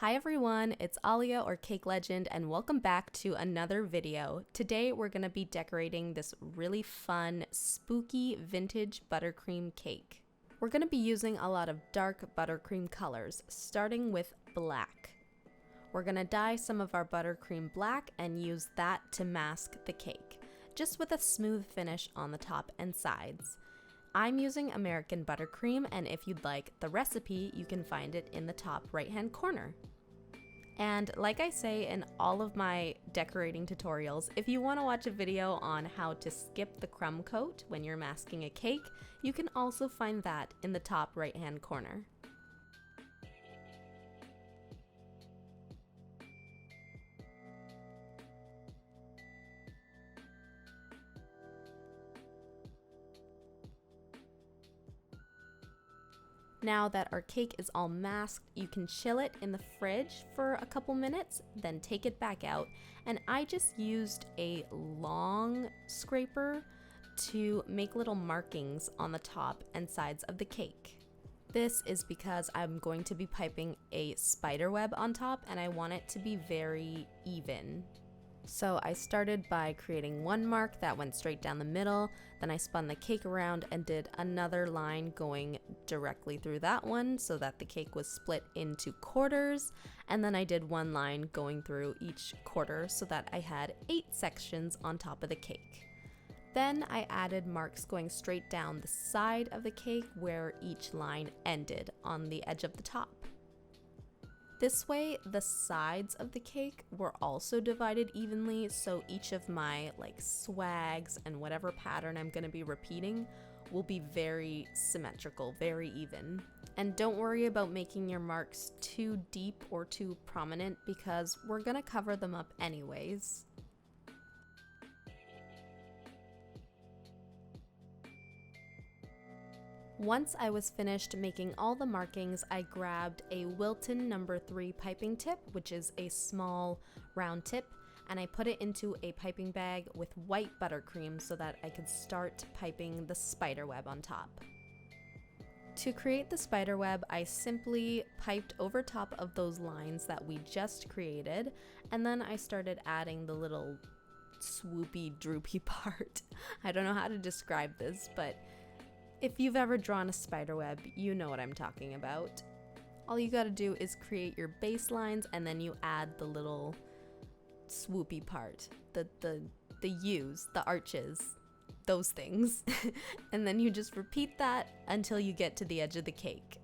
Hi everyone, it's Alia or Cake Legend and welcome back to another video. Today we're going to be decorating this really fun, spooky vintage buttercream cake. We're going to be using a lot of dark buttercream colors, starting with black. We're going to dye some of our buttercream black and use that to mask the cake, just with a smooth finish on the top and sides. I'm using American buttercream, and if you'd like the recipe, you can find it in the top right-hand corner. And like I say in all of my decorating tutorials, if you want to watch a video on how to skip the crumb coat when you're masking a cake, you can also find that in the top right-hand corner. Now that our cake is all masked, you can chill it in the fridge for a couple minutes, then take it back out. And I just used a long scraper to make little markings on the top and sides of the cake. This is because I'm going to be piping a spider web on top and I want it to be very even. So I started by creating one mark that went straight down the middle, then I spun the cake around and did another line going directly through that one so that the cake was split into quarters, and then I did one line going through each quarter so that I had 8 sections on top of the cake. Then I added marks going straight down the side of the cake where each line ended on the edge of the top. This way, the sides of the cake were also divided evenly, so each of my swags and whatever pattern I'm going to be repeating will be very symmetrical, very even. And don't worry about making your marks too deep or too prominent because we're going to cover them up anyways. Once I was finished making all the markings, I grabbed a Wilton No. 3 piping tip, which is a small round tip, and I put it into a piping bag with white buttercream so that I could start piping the spider web on top. To create the spider web, I simply piped over top of those lines that we just created, and then I started adding the little swoopy, droopy part. I don't know how to describe this, but if you've ever drawn a spider web, you know what I'm talking about. All you gotta do is create your baselines and then you add the little swoopy part, the U's, the arches, those things. And then you just repeat that until you get to the edge of the cake.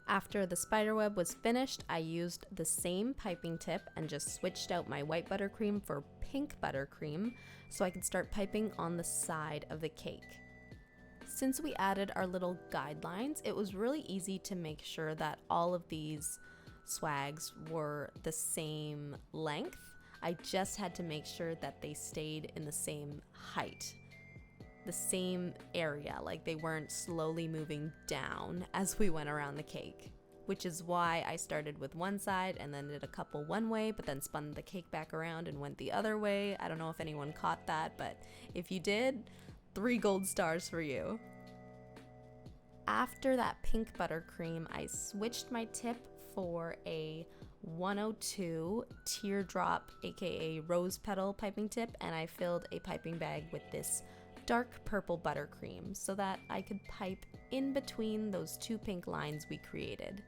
After the spider web was finished, I used the same piping tip and just switched out my white buttercream for pink buttercream so I could start piping on the side of the cake. Since we added our little guidelines, it was really easy to make sure that all of these swags were the same length. I just had to make sure that they stayed in the same height, the same area, like they weren't slowly moving down as we went around the cake, which is why I started with one side and then did a couple one way, but then spun the cake back around and went the other way. I don't know if anyone caught that, but if you did, 3 gold stars for you. After that pink buttercream, I switched my tip for a 102 teardrop, aka rose petal piping tip, and I filled a piping bag with this dark purple buttercream so that I could pipe in between those 2 pink lines we created.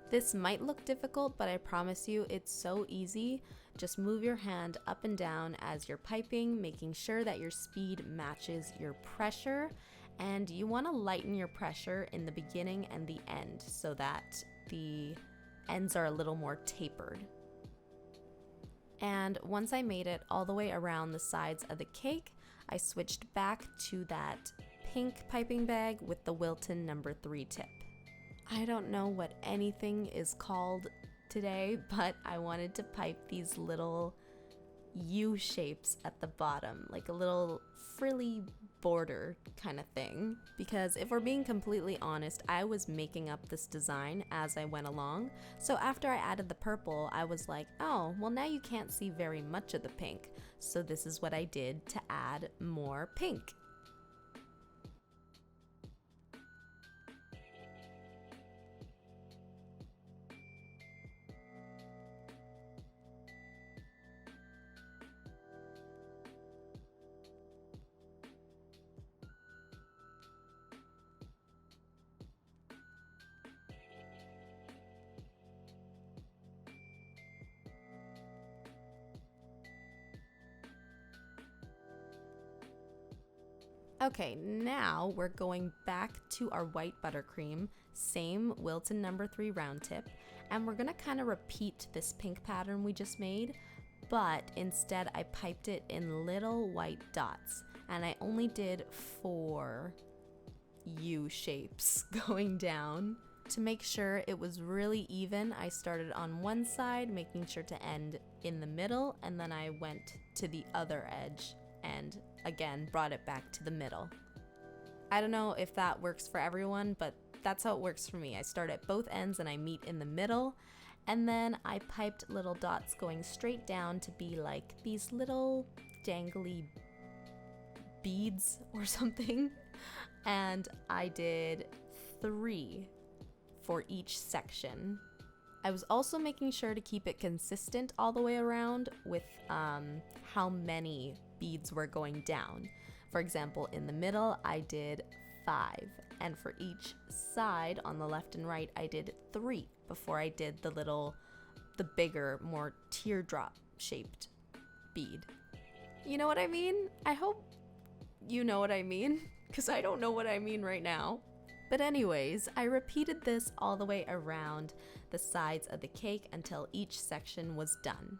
This might look difficult, but I promise you it's so easy. Just move your hand up and down as you're piping, making sure that your speed matches your pressure, and you want to lighten your pressure in the beginning and the end so that the ends are a little more tapered. And once I made it all the way around the sides of the cake, I switched back to that pink piping bag with the Wilton No. 3 tip. I don't know what anything is called today, but I wanted to pipe these little U shapes at the bottom, like a little frilly border kind of thing, because if we're being completely honest, I was making up this design as I went along. So after I added the purple, I was like, oh, well now you can't see very much of the pink. So this is what I did to add more pink. Okay, now we're going back to our white buttercream, same Wilton number 3 round tip, and we're gonna kind of repeat this pink pattern we just made, but instead I piped it in little white dots, and I only did 4 U shapes going down. To make sure it was really even, I started on one side, making sure to end in the middle, and then I went to the other edge and again brought it back to the middle. I don't know if that works for everyone, but that's how it works for me. I start at both ends and I meet in the middle, and then I piped little dots going straight down to be like these little dangly beads or something, and I did 3 for each section. I was also making sure to keep it consistent all the way around with how many beads were going down. For example, in the middle I did 5, and for each side on the left and right I did 3 before I did the bigger, more teardrop shaped bead. You know what I mean? I hope you know what I mean, because I don't know what I mean right now. But anyways, I repeated this all the way around the sides of the cake until each section was done.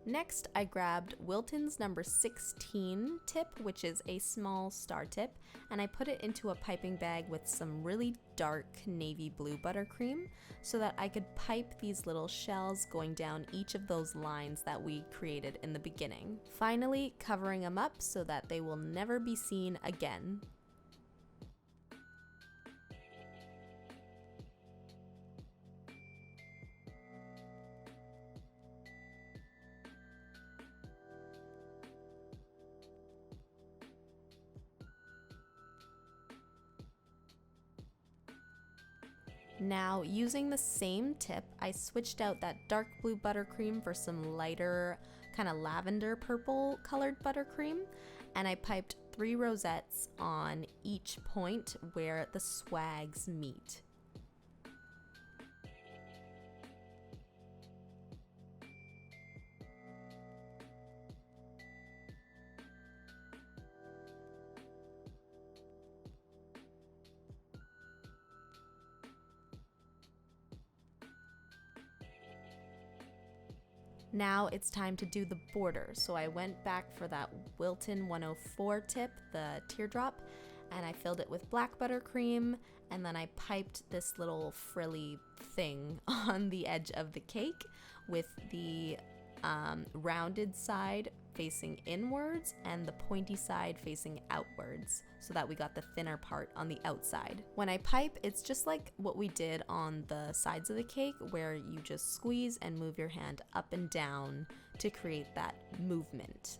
Next, I grabbed Wilton's number 16 tip, which is a small star tip, and I put it into a piping bag with some really dark navy blue buttercream so that I could pipe these little shells going down each of those lines that we created in the beginning, finally covering them up so that they will never be seen again. Now, using the same tip, I switched out that dark blue buttercream for some lighter, kind of lavender purple colored buttercream, and I piped 3 rosettes on each point where the swags meet. Now it's time to do the border, so I went back for that Wilton 104 tip, the teardrop, and I filled it with black buttercream, and then I piped this little frilly thing on the edge of the cake with the rounded side facing inwards and the pointy side facing outwards, so that we got the thinner part on the outside. When I pipe, it's just like what we did on the sides of the cake, where you just squeeze and move your hand up and down to create that movement.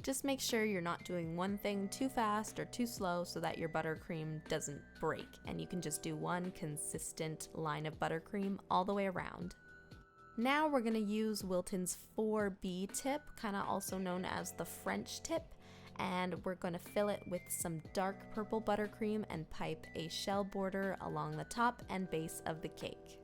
Just make sure you're not doing one thing too fast or too slow so that your buttercream doesn't break, and you can just do one consistent line of buttercream all the way around. Now we're going to use Wilton's 4B tip, kind of also known as the French tip, and we're going to fill it with some dark purple buttercream and pipe a shell border along the top and base of the cake.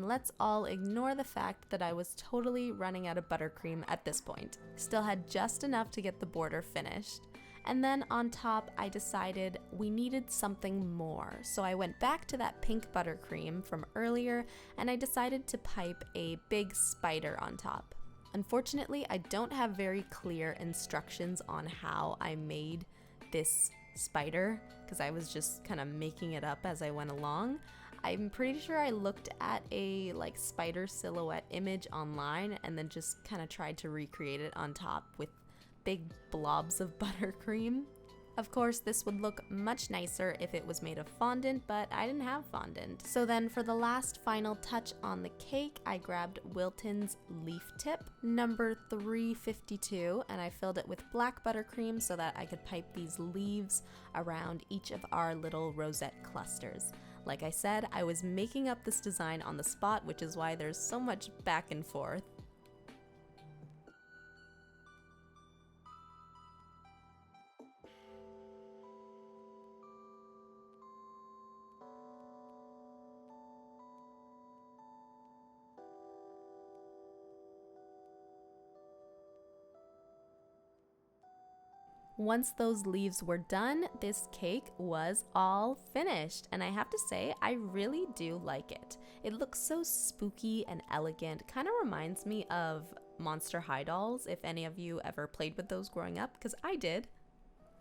and let's all ignore the fact that I was totally running out of buttercream at this point. Still had just enough to get the border finished. And then on top, I decided we needed something more. So I went back to that pink buttercream from earlier, and I decided to pipe a big spider on top. Unfortunately, I don't have very clear instructions on how I made this spider, because I was just kind of making it up as I went along. I'm pretty sure I looked at a spider silhouette image online and then just kind of tried to recreate it on top with big blobs of buttercream. Of course, this would look much nicer if it was made of fondant, but I didn't have fondant. So then for the last final touch on the cake, I grabbed Wilton's leaf tip, number 352, and I filled it with black buttercream so that I could pipe these leaves around each of our little rosette clusters. Like I said, I was making up this design on the spot, which is why there's so much back and forth. Once those leaves were done, this cake was all finished, and I have to say, I really do like it. It looks so spooky and elegant, kind of reminds me of Monster High dolls, if any of you ever played with those growing up, because I did.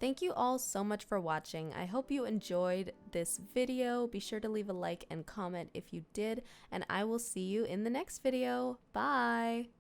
Thank you all so much for watching. I hope you enjoyed this video. Be sure to leave a like and comment if you did, and I will see you in the next video. Bye!